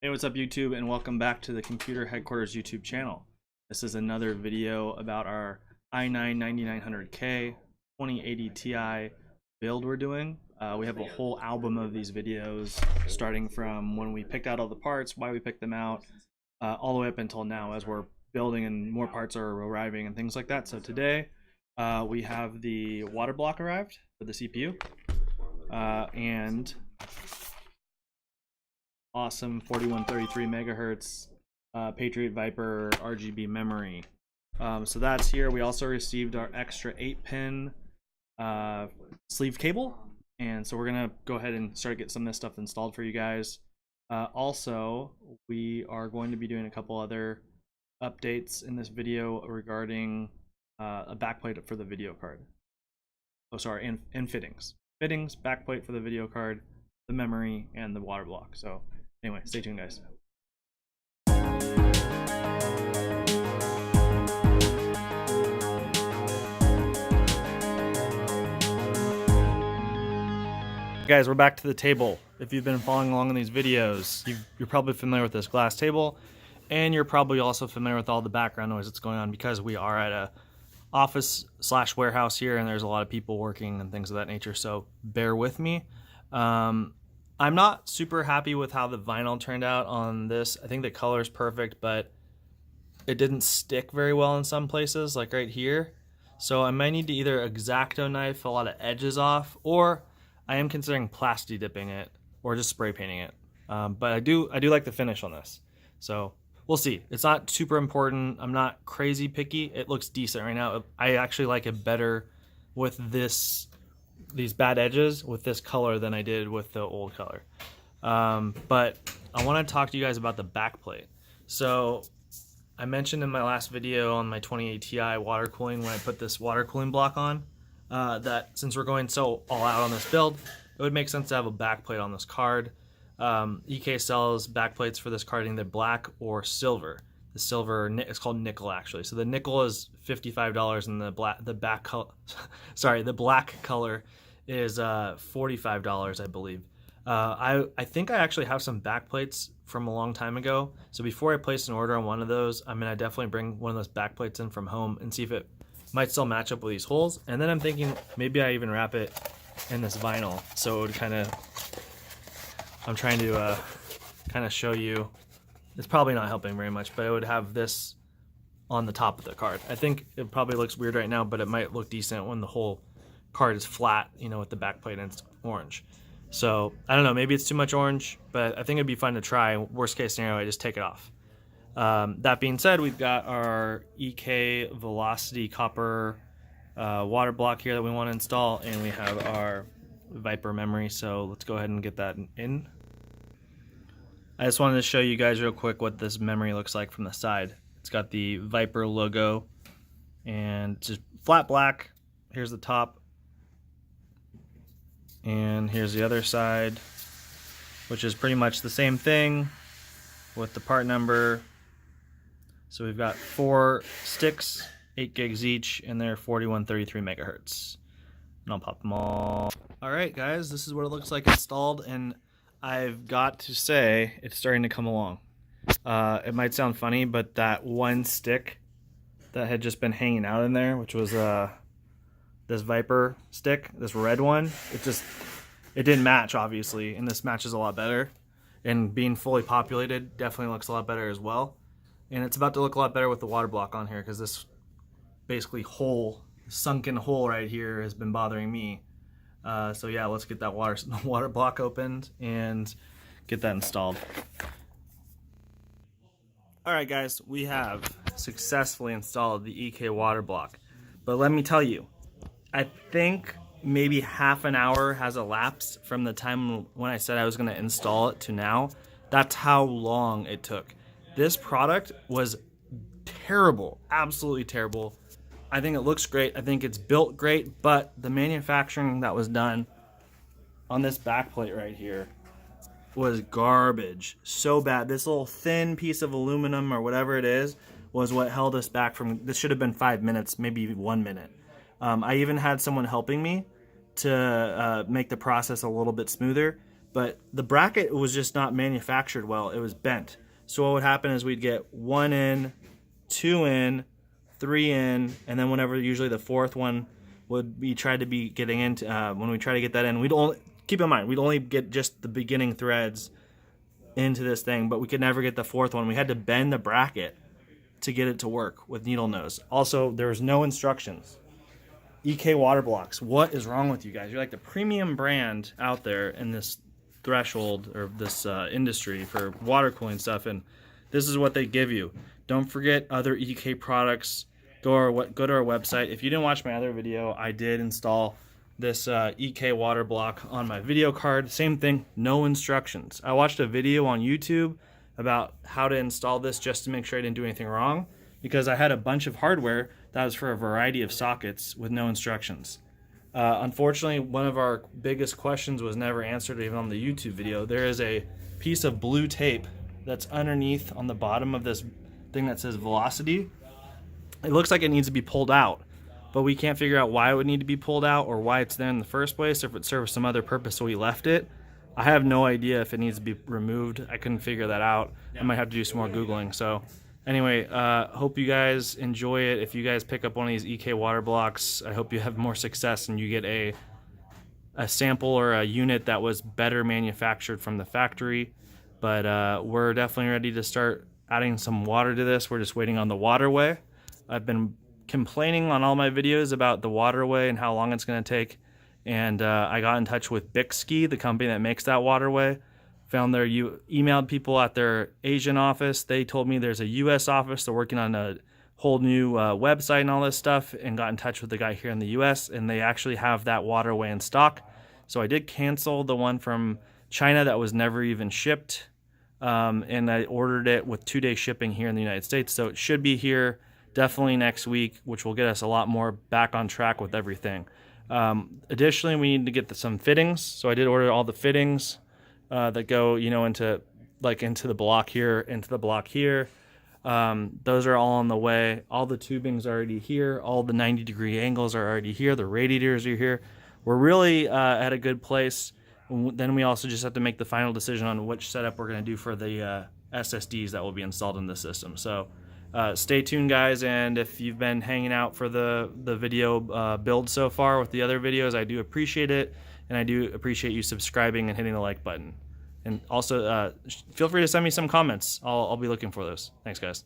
Hey, what's up YouTube, and welcome back to the Computer Headquarters YouTube channel. This is another video about our i9-9900K 2080 Ti build we're doing. We have a whole album of these videos starting from when we picked out all the parts, why we picked them out, all the way up until now as we're building and more parts are arriving and things like that. So today we have the Waterblock arrived for the CPU and awesome 4133 megahertz Patriot Viper RGB memory. So that's here. We also received our extra 8-pin sleeve cable, and so we're gonna go ahead and start to get some of this stuff installed for you guys. Also, we are going to be doing a couple other updates in this video regarding a backplate for the video card. Oh, sorry, and fittings, backplate for the video card, the memory, and the water block. So anyway, stay tuned, guys. Guys, we're back to the table. If you've been following along in these videos, you're probably familiar with this glass table, and you're probably also familiar with all the background noise that's going on because we are at a office / warehouse here, and there's a lot of people working and things of that nature, so bear with me. I'm not super happy with how the vinyl turned out on this. I think the color is perfect, but it didn't stick very well in some places, like right here. So I might need to either X-Acto knife a lot of edges off, or I am considering plasti dipping it, or just spray painting it. But I do like the finish on this. So we'll see. It's not super important. I'm not crazy picky. It looks decent right now. I actually like it better with these bad edges with this color than I did with the old color. But I want to talk to you guys about the backplate. So I mentioned in my last video on my 2080 Ti water cooling, when I put this water cooling block on, that since we're going so all out on this build, it would make sense to have a backplate on this card. EK sells backplates for this card in either black or silver. The silver, it's called nickel actually. So the nickel is $55, and the black color is $45, I believe. I think I actually have some backplates from a long time ago. So before I place an order on one of those, I'm gonna definitely bring one of those backplates in from home and see if it might still match up with these holes. And then I'm thinking maybe I even wrap it in this vinyl, so it would kind of, I'm trying to kind of show you. It's probably not helping very much, but it would have this on the top of the card. I think it probably looks weird right now, but it might look decent when the whole card is flat, you know, with the backplate and it's orange. So I don't know, maybe it's too much orange, but I think it'd be fun to try. Worst case scenario, I just take it off. That being said, we've got our EK Velocity copper water block here that we want to install, and we have our Viper memory. So let's go ahead and get that in. I just wanted to show you guys real quick what this memory looks like from the side. It's got the Viper logo and just flat black. Here's the top, and here's the other side, which is pretty much the same thing with the part number. So we've got 4 sticks, 8 gigs each, and they're 4133 megahertz. And I'll pop them all. All right, guys, this is what it looks like installed, and I've got to say it's starting to come along. It might sound funny, but that one stick that had just been hanging out in there, which was this Viper stick, this red one, it didn't match, obviously, and this matches a lot better. And being fully populated definitely looks a lot better as well. And it's about to look a lot better with the water block on here, because this basically sunken hole right here has been bothering me. So yeah, let's get that water block opened and get that installed. All right, guys, we have successfully installed the EK water block. But let me tell you, I think maybe half an hour has elapsed from the time when I said I was going to install it to now. That's how long it took. This product was terrible, absolutely terrible. I think it looks great. I think it's built great, but the manufacturing that was done on this backplate right here was garbage. So bad. This little thin piece of aluminum or whatever it is was what held us back from, this should have been 5 minutes, maybe 1 minute. I even had someone helping me to make the process a little bit smoother, but the bracket was just not manufactured well. It was bent. So what would happen is we'd get 1 in, 2 in, 3 in, and then whenever usually the 4th one would be tried to be getting into, when we try to get that in, we'd only, keep in mind, we'd only get just the beginning threads into this thing, but we could never get the 4th one. We had to bend the bracket to get it to work with needle nose. Also, there was no instructions. EK Waterblocks, what is wrong with you guys? You're like the premium brand out there in this threshold or this industry for water cooling stuff, and this is what they give you. Don't forget other EK products. Go to our website. If you didn't watch my other video, I did install this EK Waterblock on my video card. Same thing, no instructions. I watched a video on YouTube about how to install this just to make sure I didn't do anything wrong, because I had a bunch of hardware that was for a variety of sockets with no instructions. Unfortunately, one of our biggest questions was never answered even on the YouTube video. There is a piece of blue tape that's underneath on the bottom of this thing that says velocity. It looks like it needs to be pulled out, but we can't figure out why it would need to be pulled out or why it's there in the first place, or if it serves some other purpose so we left it. I have no idea if it needs to be removed. I couldn't figure that out. I might have to do some more Googling. So anyway, hope you guys enjoy it. If you guys pick up one of these EK water blocks, I hope you have more success and you get a sample or a unit that was better manufactured from the factory. But we're definitely ready to start adding some water to this. We're just waiting on the waterway. I've been complaining on all my videos about the waterway and how long it's going to take. And I got in touch with Bixski, the company that makes that waterway. Found emailed people at their Asian office. They told me there's a US office. They're working on a whole new website and all this stuff, and got in touch with the guy here in the US, and they actually have that waterway in stock. So I did cancel the one from China that was never even shipped, and I ordered it with 2-day shipping here in the United States. So it should be here definitely next week, which will get us a lot more back on track with everything. Additionally, we need to get some fittings. So I did order all the fittings that go, into the block here, into the block here. Those are all on the way. All the tubing's already here. All the 90-degree angles are already here. The radiators are here. We're really at a good place. Then we also just have to make the final decision on which setup we're going to do for the SSDs that will be installed in the system. So stay tuned, guys, and if you've been hanging out for the video build so far with the other videos, I do appreciate it, and I do appreciate you subscribing and hitting the like button. And also, feel free to send me some comments. I'll be looking for those. Thanks, guys.